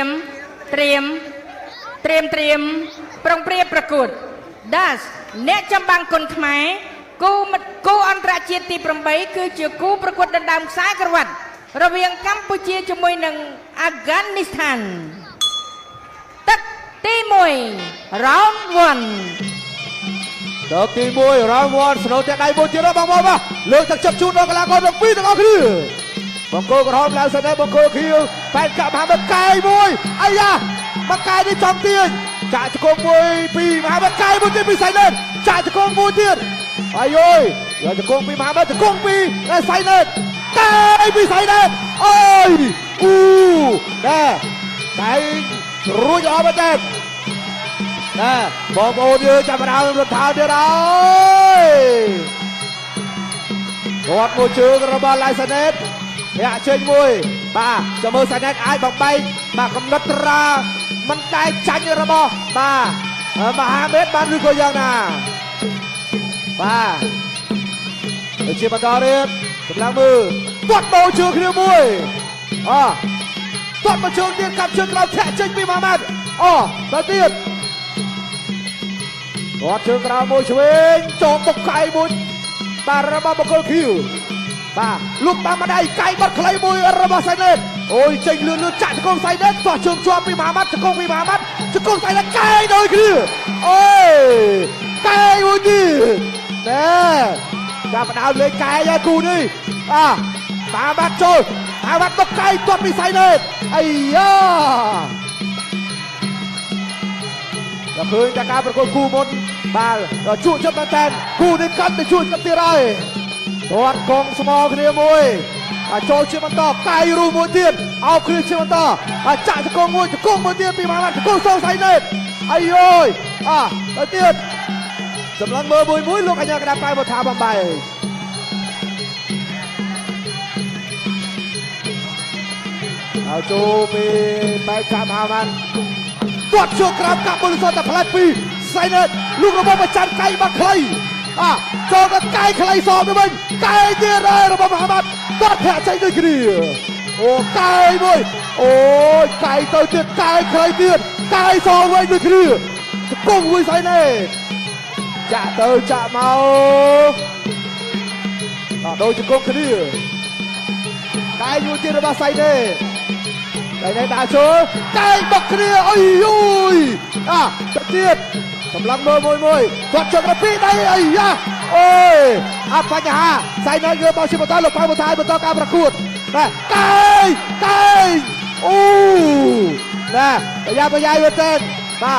มเตรียมปรองเปรียบประกวดดัสเนจำบังคนขมายกูอันตรจิตตีปรำใบคือเจ้ากูประกวดดันดำสายกระวัดระเวียงกัมพูชีจมวยหนังอัฟกานิสถานตักตีมวยราวน์วันตักตีมวยราวน์วันสโนว์จะได้บทเจริญบางมาเลือกจากจับชุดนกกลางคนปีตะกอคือบางโกกระทอมแล้วแสดงบางโกคิวแฟนกลับมาบังไก่มวยไอ้ยาบังไก่ที่จอมเตียนจ่าจะโกงมวยปีมาบังไก่บนเตียนปีใส่เล่นจ่าจะโกงมวยเตียนไอ้ย้อยอยากจะโกงปีมาบังจะโกงปีและใส่เล่นไก่ปีใส่เล่นโอ้ยแน่ไก่รู้จะออกมาเต็มนะบอลโบเดียวจะมาเอารองเท้าเดียวได้กอดมวยเชือกระบาดลายสเนตเนี่ยเชิญมวยมาจะมือสเนตไอ้บังใบมากำนัดตรามันได้จันยระบอมามหาเมตรบ้านรุ่งก็ยังนะมาเชียร์มาต่อเรียบกำลังมือกอดมวยเชือกเรียบมวยกอดมวยเชือกเดียวกับเชือกเราแทะเชิญปีมามันตะเตียนกอดเชือกเรามวยเชงโจมตกไก่บุญตาระบาบกอลคิวมาลูกตามมาได้ไก่บัดใครมวยระบาไซเนตโอ้ยเจงเลือดจัดจะกงไซเนตต่อเชิงชัวปีมามัดจะกงปีมามัดจะกงไซเนตไก่โดยคือโอ้ยไก่วันนี้เน่จะมาดาวเลยไก่ยากูนี่มามัดโจมามัดตกไก่ตัวปีไซเนตไอ้ยาเราเคยจากการประกวดคู่มนมาช่วยชับแทนคู่นี้กันไปช่วยกันตีไรตัวกองสมอเคลียร์มวยโจเชื่อมันต่อไก่รูมวยเตียนเอาเคลียร์เชื่อมันต่อจ่าจะกองมวยจะกองมวยเตียนปีมาจะกองโซ่ใส่เน็ตไอ้ย้อยเตียนกำลังเบอร์มวยลูกอันยังกระดาษไปบนทางบางใบเอาโจไปจับหามันตรวจชั่วคราวกับบริษัทแต่พลายปีไซเนตลูกระบบประจันไก่บักใครโจกับไก่ใครสอบด้วยมึงไก่เดียร์ได้ระบบมหาบัตรก็แพ้ใจด้วยคดีโอ้ไก่มวยโอ้ไก่เตยเตียนไก่ใครเตียนไก่สอบไว้ด้วยคดีจะกุ้งวิไซเนตจะเตยจะเมาโดยจะกุ้งคดีไก่อยู่ที่ระบบไซเนตไก่ในดาโชไก่บักคดีโอ้ยจะเตียนกำลังมวยกดจนกระปี้ได้ไอ้ยะโอ้ยปัญหาใส่ในเรือบอลชิบะต้าลงไปบนท้ายบนต่อการประกวดนะไก่โอ้นะพยายามเต้นมา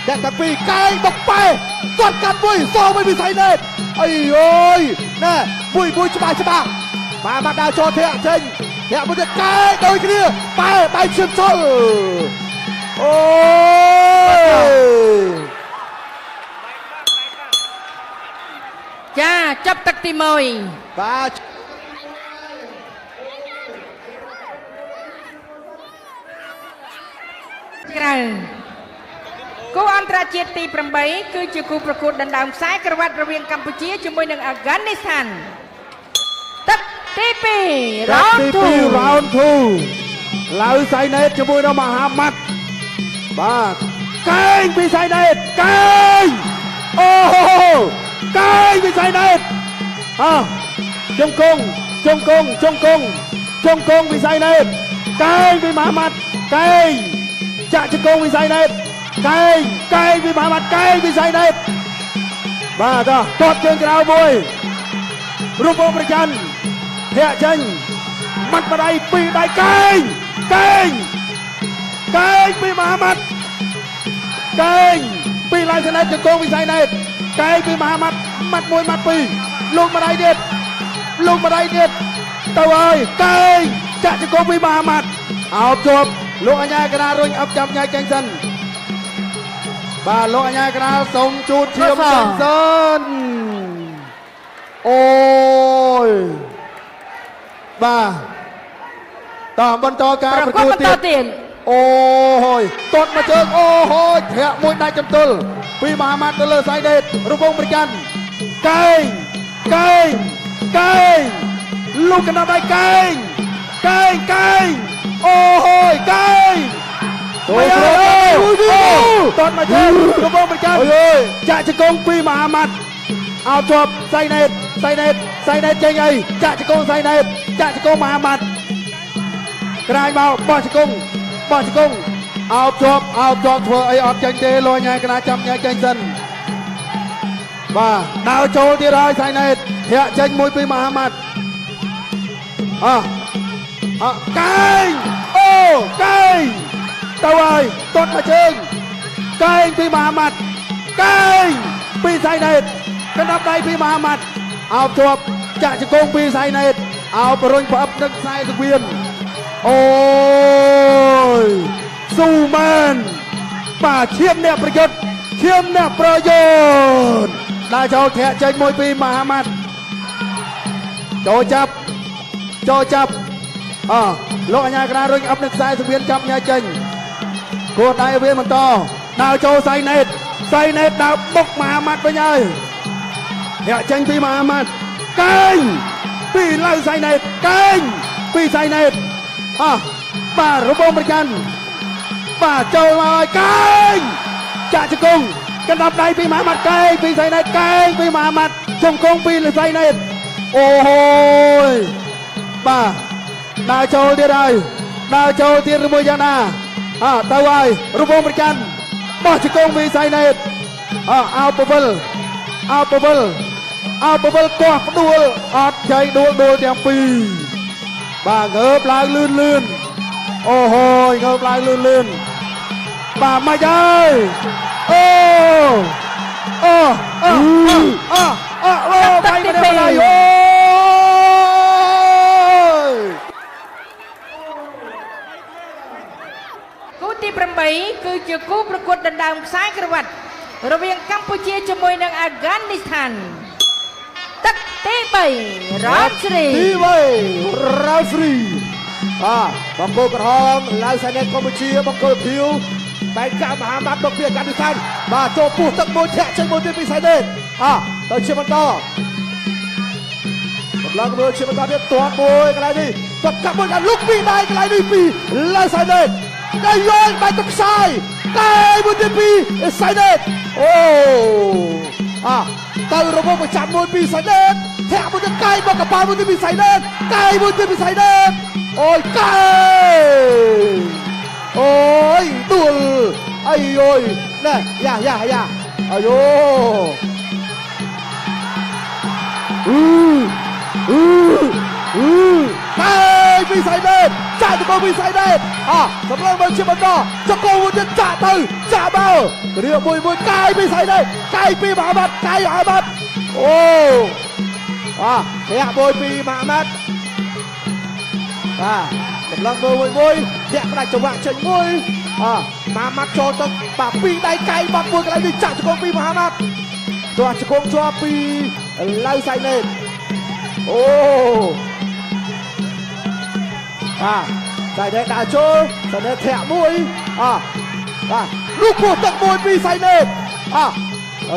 แดกตะปีไก่ตกไปกดกันบุยโซ่ไม่มีใส่เน็ตไอ้โอ้ยนะบุยฉบับมาดาวโชเทียเทียบนเด็กไก่โดยเคลียร์ไปเชื่อมโซ่โอ้จ้าจับตักตีมวยบากูอันตรจิตตีปรำใบคือจะกูประกวดดันดำสายกระวัดระเวียงกัมพูชีจมวยหนังอัฟกานิสถานตักตีปีราวน์ทูลาวไซเนตจมวยเรามหามัดบ้าไก่ปีไซเนตไก่โอ้โหไก่ปีไซเนตจงกงปีไซเนตไก่ปีมหามัดไก่จะกงปีไซเนตไก่ปีมหามัดไก่ปีไซเนตบ้าก็ตอดเชิงกราวมวยรูปโอประจันเทียเชงมัดมาได้ปีได้ไก่ปีมหามัดไก่ปีลายสเนตจะกงปีไซเนตไก่ปีมหามัดมัดมวยมัดปีลงมาได้เด็ดตัวเอ้ยไก่จะกงปีมหามัดเอาจบลูกอัญญากระดารุ่งอับจับยายแกงซันบ้าลูกอัญญากระดาส่งจูดเทียมแกงซันโอ้ยบ้าต่อบรรจอการประกวดเตียนโอ้ยตดมาเจอโอ้โหแถะมวยนายจำตุลปีมหามัดเตลไซเดตรูปวงประจันไก่ลูกกันได้ไก่โอ้โหไก่ អូយតតមកជើងកំពុងប្រចាំអូយចាក់ជង្គង់ពីមហាម៉ាត់អោបជាប់សៃណេតចេញអីចាក់ជង្គង់សៃណេតចាក់ជង្គង់មហាម៉ាត់ក្រាញមកបោះជង្គង់អោបជាប់ធ្វើអីអត់ចេញទេលុយញ៉ៃកណាចាំញ៉ៃចេញសិនបាទដើរចូលទៀតហើយសៃណេតធាក់ចេញមួយពីមហាម៉ាត់កែងអូកែងទៅហើយតត់មកជើងកែងពីមហាម៉ាត់កែងពីសៃណេតកណ្ដាប់ដៃពីមហាម៉ាត់អោបជាប់ចាក់ជង្គង់ពីសៃណេតអោបរុញប្រអប់នឹងខ្សែសង្វៀនអូយស៊ូមែនបាទឈាមអ្នកប្រយុទ្ធដើរចូលធាក់ចេញមួយពីមហាម៉ាត់ចូលចាប់លោកអញ្ញាកណារុញអប់នឹងខ្សែសង្វៀនចាប់ញ៉ាចេញគួរដៃវាបន្តដើរចូលសៃណេតដើរបុកមហាម៉ាត់វិញហើយធាក់ចេញពីមហាម៉ាត់កែងពីឡៅសៃណេតកែងពីសៃណេតបាទរបងប្រកាន់បាទចូលមកហើយកែងចាក់ជង្គង់កណ្ដាប់ដៃពីមហាម៉ាត់កែងពីសៃណេតកែងពីមហាម៉ាត់ជង្គង់ពីសៃណេតអូហូយបាទដើរចូលទៀតហើយជាមួយយ៉ាងណាទៅហើយរបងប្រកាន់បោះជង្គង់ពីសៃណេតអោបបវិលកោះផ្ដួលអត់ចៃដួលទាំងពីរបាទងើបឡើងលឿនអូហូយងើបឡើងលឿនបាទមកហើយអូបាយមិនได้អូគូទី8គឺជាគូប្រកួតដណ្ដើមខ្សែក្រវ៉ាត់រវាងកម្ពុជាជាមួយនឹងអាហ្គានីស្ថានទឹកទី3រ៉ាស្រីបង្គោលក្រហមឡៅសៃណេតកម្ពុជាបង្គោលភៀវបែកកាមហាម៉ាត់មកពីអាហ្គានីស្ថានបាទចូលពោះទឹកមួយធាក់ចេញមួយទៀតពីសៃណេតទៅជាបន្តកម្លាំងមើលជាបន្តទៀតទាត់មួយកន្លែងនេះទាត់កាប់មួយដល់លុកពីដៃកន្លែងនេះពីឡៅសៃណេតគេយោនបែកទឹកខ្សែតែមួយទៀតពីសៃណេតអូទៅរបងប្រចាំមួយពីសៃណេតធាក់មួយទៀតកែមកកប៉ាល់មួយទៀតពីសៃណេតអូយកែអូយដួលអាយយណែយ៉ាអាយតែពីសៃណេតចាក់ទៅពីសៃណេតសម្រាប់មើលជាបន្តចកោមួយទៀតចាក់មកគ្រាមួយកាយពីសៃណេតកាយពីមហាម៉ាត់អូធាក់មួយពីមហាម៉ាត់កម្លាំងមើលមួយធាក់ផ្ដាច់ចង្វាក់ចេញមួយមហាម៉ាត់ចូលទឹកបាទពីដៃកាយបាត់មួយកន្លែងនេះចាក់ចកោពីមហាម៉ាត់ទាស់ចកោជាប់ពីឡៅសៃណេតអូសៃណេតដាក់ចូលសៃណេតធាក់មួយលោកពោះទឹកមួយពីសៃណេត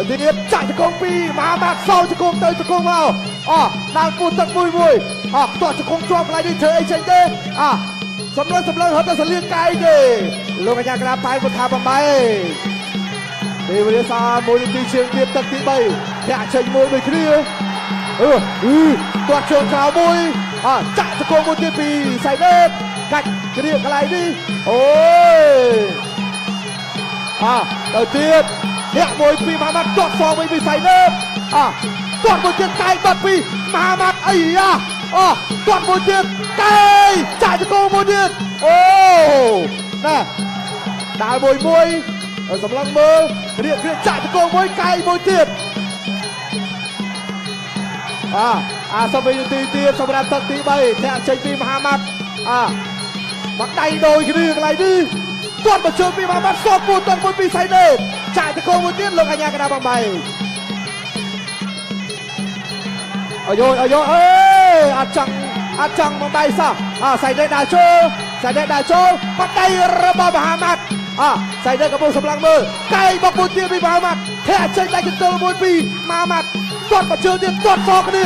ទីនេះចាក់ចកងពីមហាម៉ាត់សោចកងទៅចកងមកដើរពោះទឹកមួយទាស់ចកងជាប់កន្លែងនេះធ្វើអីចេញទេសម្លឹងហត់ទៅសលៀងកាយទេលោកអាចារ្យក្រាបបាយពុថាបំបីពេលវេលាសាមួយនាទីជាងទៀតទឹកទី3ធាក់ចេញមួយដូចគ្នាទាត់ជើងក្រៅមួយចាក់ចកងមួយទៀតពីសៃណេតកាច់គ្រាកន្លែងនេះអូយទៅទៀតធាក់មួយពីមហាម៉ាត់ទាត់សងមួយពីសៃណេតទាត់មួយទៀតកាយបាត់ពីមហាម៉ាត់អីទាត់មួយទៀតកាយចាក់ចកងមួយទៀតអូណែដើរមួយសម្លឹងមើលគ្រាចាក់ចកងមួយកាយមួយទៀតសំបីនាទីទៀតសម្រាប់ទឹកទី3ធាក់ចេញពីមហាម៉ាត់មកដៃដូចគ្នាកន្លែងនេះទាត់មកជើងពីមហាម៉ាត់សតពោះទឹកមួយពីសៃណេតចាក់ចកងមួយទៀតលោកអាញាកណ្ដាលបំបីអាយអេអត់ចង់បំបីសោះសៃណេតដើរចូលបាត់ដៃរបស់មហាម៉ាត់សៃណេតកំពុងសម្លឹងមើលកែមកមួយទៀតពីមហាម៉ាត់ធាក់ចេញដៃកន្ទលមួយពីមហាម៉ាត់ទាត់មកជើងទៀតទាត់សងគ្នា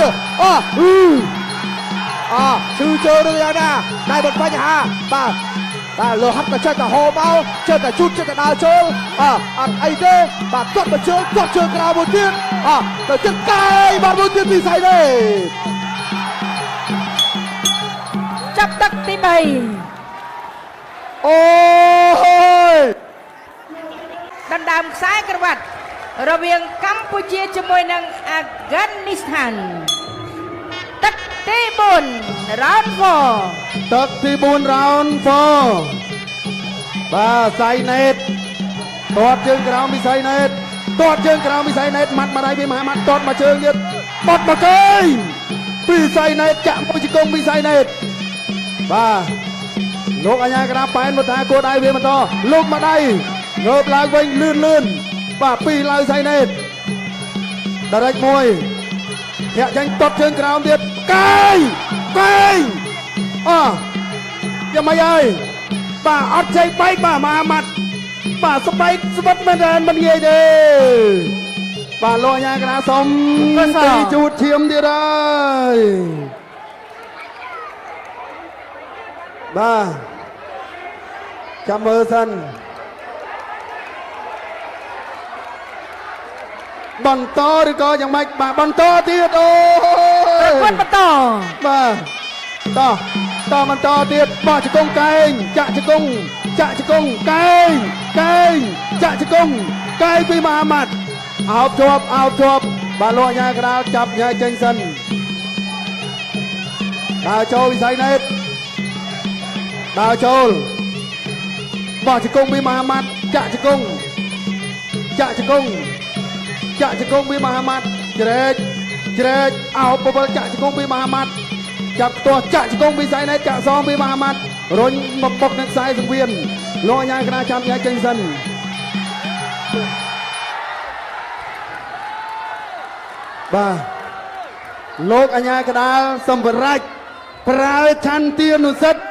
ឈឺជើងឬយ៉ាងណាតែមិនបញ្ហាបាទ បាទលោហាត់ក៏ចេះតែហូរមកចេះតែជូតចេះតែដើរចូលអត់អីទេបាទគាត់មកជើងគាត់ជើងក្រៅមួយទៀតទៅចិត្តកាយបាទមួយទៀតពីសៃទេចាប់ទឹកទី3អូយដណ្ដើមខ្សែក្រវ៉ាត់រវាងកម្ពុជាជាមួយនឹងអាហ្គានីស្ថានទឹកទី4 round 4ទឹកទី4 round 4បាទសៃណេតទាត់ជើងក្រោមពីសៃណេតទាត់ជើងក្រោមពីសៃណេតម៉ាត់មកដៃពីមហាម៉ាត់ទាត់មកជើងទៀតបត់មកគេពីសៃណេតចាក់មួយជង្គង់ពីសៃណេតបាទលោកអាញាក្រាប៉ែនមកថាគោដៃវាបន្តលោកមកដៃងើបឡើងវិញលឿនបាទពីឡើយសៃណេតដរិចមួយធាក់ចាញ់ទាត់ជើងក្រោមទៀតកាយយ៉ាងម៉េចហើយបាទអត់ចៃបែកបាទមហាម៉ាត់បាទស្បែកស្វិតមែនទេមិនងាយទេបាទលោកអាញាក្រាសុំទីជូតឈាមទៀតហើយបាទចាំមើលសិនបន្តឬក៏យ៉ាងម៉េចបាទបន្តទៀតអូយគាត់បន្តបាទតបន្តទៀតបោះជង្គង់កែងចាក់ជង្គង់កែងចាក់ជង្គង់កែងពីមហាម៉ាត់អោបជាប់បាទលោកអាញាក្រាលចាប់ញ៉ៃចេញសិនដើរចូលវិស័យណេតដើរចូលបោះជង្គង់ពីមហាម៉ាត់ចាក់ជង្គង់ពីមហាម៉ាត់ជ្រែកអោបបបលចាក់ជង្គង់ពីមហាម៉ាត់ចាប់ផ្ទាស់ចាក់ជង្គង់ពីសៃណេតចាក់សងពីមហាម៉ាត់រុញមកបុកនឹងខ្សែសង្វៀនលោកអាញាក្រាចាំញ៉ៃចេញសិនបាទលោកអាញាក្រាលសម្រាប់ប្រើឆន្ទានុសិទ្ធិ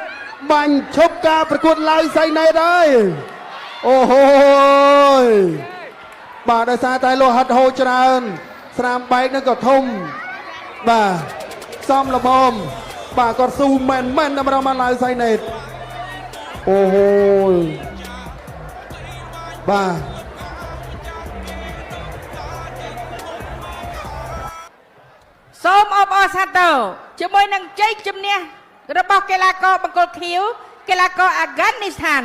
បាញ់ឈប់ការប្រកួតឡើយសៃណេតហើយអូហូយបាទដោយសារតែលោហិតហូរច្រើនស្រាមបែកនឹងក៏ធំបាទសំលមបាទគាត់ស៊ូមែនតម្រង់មកឡើយសៃណេតអូហូយបាទសូមអបអរសាទរជាមួយនឹងជ័យជំនះរបស់កីឡាករបង្គោលខៀវកីឡាករអាហ្គានីស្ថាន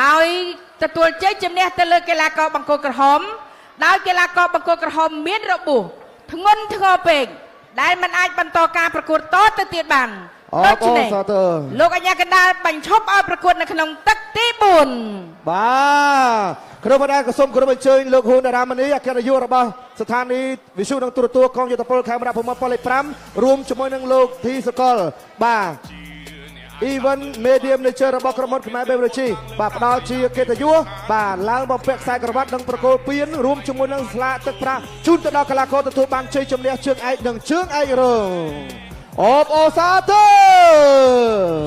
ដោយទទួលជ័យជំនះទៅលើកីឡាករបង្គោលក្រហមដោយកីឡាករបង្គោលក្រហមមានរបួសធ្ងន់ធ្ងរពេកដែលមិនអាចបន្តការប្រកួតតទៅទៀតបានដូច្នេះលោកអាញាកណ្ដាលបញ្ឈប់ឲ្យប្រកួតនៅក្នុងទឹកទី4បាទក្រុមបណ្ដាក៏សូមគោរពអញ្ជើញលោកហ៊ុនដារ៉ាម៉ានីអគ្គនាយករបស់ស្ថានីយ៍វិទ្យុនិងទូរទស្សន៍កងយោធពលខេមរៈភូមិពល5រួមជាមួយនឹងលោកធីសកលបាទEven Medium Nature របស់ក្រុមហ៊ុនខ្មែរ Beverage បាទផ្ដល់ជាកិត្តិយសបាទឡើងបំពាក់ខ្សែក្រវ៉ាត់និងប្រកូលពៀនរួមជាមួយនឹងស្លាកទឹកប្រាក់ជូនទៅដល់កីឡាករទទួលបានជ័យជំនះជើងឯកនិងជើងឯករងអបអសាទរ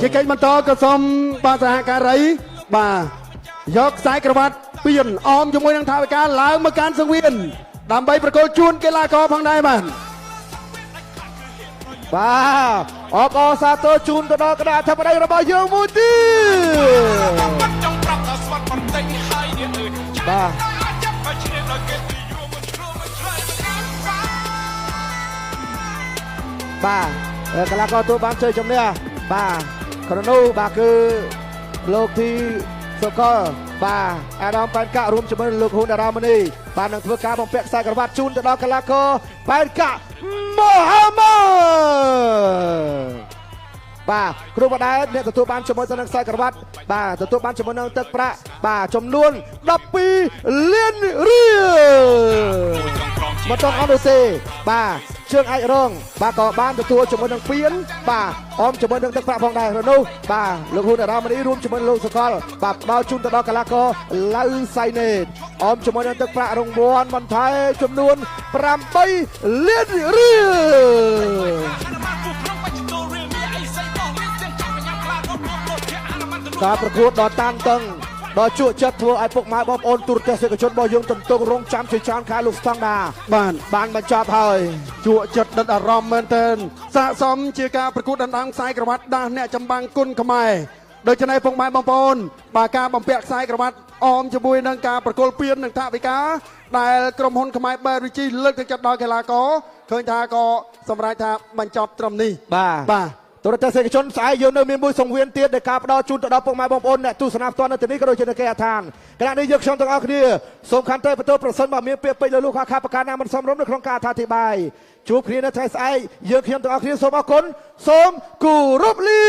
ជាកិច្ចបន្តក៏សូមបាទសហការីបាទយកខ្សែក្រវ៉ាត់ពៀនអមជាមួយនឹងថាវិការឡើងមកកាន់សង្វៀនដើម្បីប្រកូលជូនកីឡាករផងដែរបាទបាទអបអរសាទរជូនទៅដល់គណៈអធិបតីរបស់យើងមួយទៀតបាទកីឡាករទទួលបានជ័យជំនះបាទក្នុងនោះបាទគឺលោកធីសុកលបាទអាដាមប៉ែនកាក់រួមជាមួយលោកហ៊ុនដារ៉ាម៉ានីបាននឹងធ្វើការបំពាក់ខ្សែក្រវ៉ាត់ជូនទៅដល់កីឡាករប៉ែនកាក់មហាម៉ាបាទគ្រូបដាអ្នកទទួលបានជាមួយនឹងខ្សែក្រវ៉ាត់បាទទទួលបានជាមួយនឹងទឹកប្រាក់បាទចំនួន12លានរៀលមកតអនុសេបាទជើងអាចរងបាទក៏បានទទួលជាមួយនឹងពៀនបាទអមជាមួយនឹងទឹកប្រាក់ផងដែរនោះបាទលោកហ៊ុនដារ៉ាម៉ានីរួមជាមួយលោកសកលបាទផ្ដល់ជូនទៅដល់កីឡាករឡៅសៃណេតអមជាមួយនឹងទឹកប្រាក់រង្វាន់បន្ថែមចំនួន8លានរៀលការប្រកួតដ៏តានតឹងដ៏ជក់ចិត្តធ្វើឲ្យពុកម៉ែបងប្អូនទូរទស្សនិកជនរបស់យើងទន្ទឹងរង់ចាំជាច្រើនខែលោកស្តង់ដាបានបញ្ចប់ហើយជក់ចិត្តដិតអារម្មណ៍មែនទែនស័ក្តិសមជាការប្រកួតដណ្ដើមខ្សែក្រវ៉ាត់ដាស់អ្នកចម្បាំងគុណខ្មែរ ដូច្នេះពុកម៉ែបងប្អូនបាទការបំពាក់ខ្សែក្រវ៉ាត់អមជាមួយនឹងការប្រគល់ពាននិងថវិកាដែលក្រុមហ៊ុនខ្មែរ BRG លើកទឹកចិត្តដល់កីឡាករឃើញថាក៏សម្រេចថាបញ្ចប់ត្រឹមនេះបាទទូរទស្សនិកជនស្អែកយើងនៅមានមួយសង្វៀនទៀតដែលការផ្ដល់ជូនទៅដល់ពុកម៉ែបងប្អូនអ្នកទស្សនាផ្ទាល់នៅទីនេះក៏ដូចជានៅគេអាឋានគណៈនេះយើងខ្ញុំទាំងអស់គ្នាសូមខន្តីបន្ទោប្រសិនបើមានពាក្យពេចន៍លើលោកខាប្រការណាមិនសមរម្យនៅក្នុងការអធិប្បាយជួបគ្នានៅថ្ងៃស្អែកយើងខ្ញុំទាំងអស់គ្នាសូមអរគុណសូមគោរពលា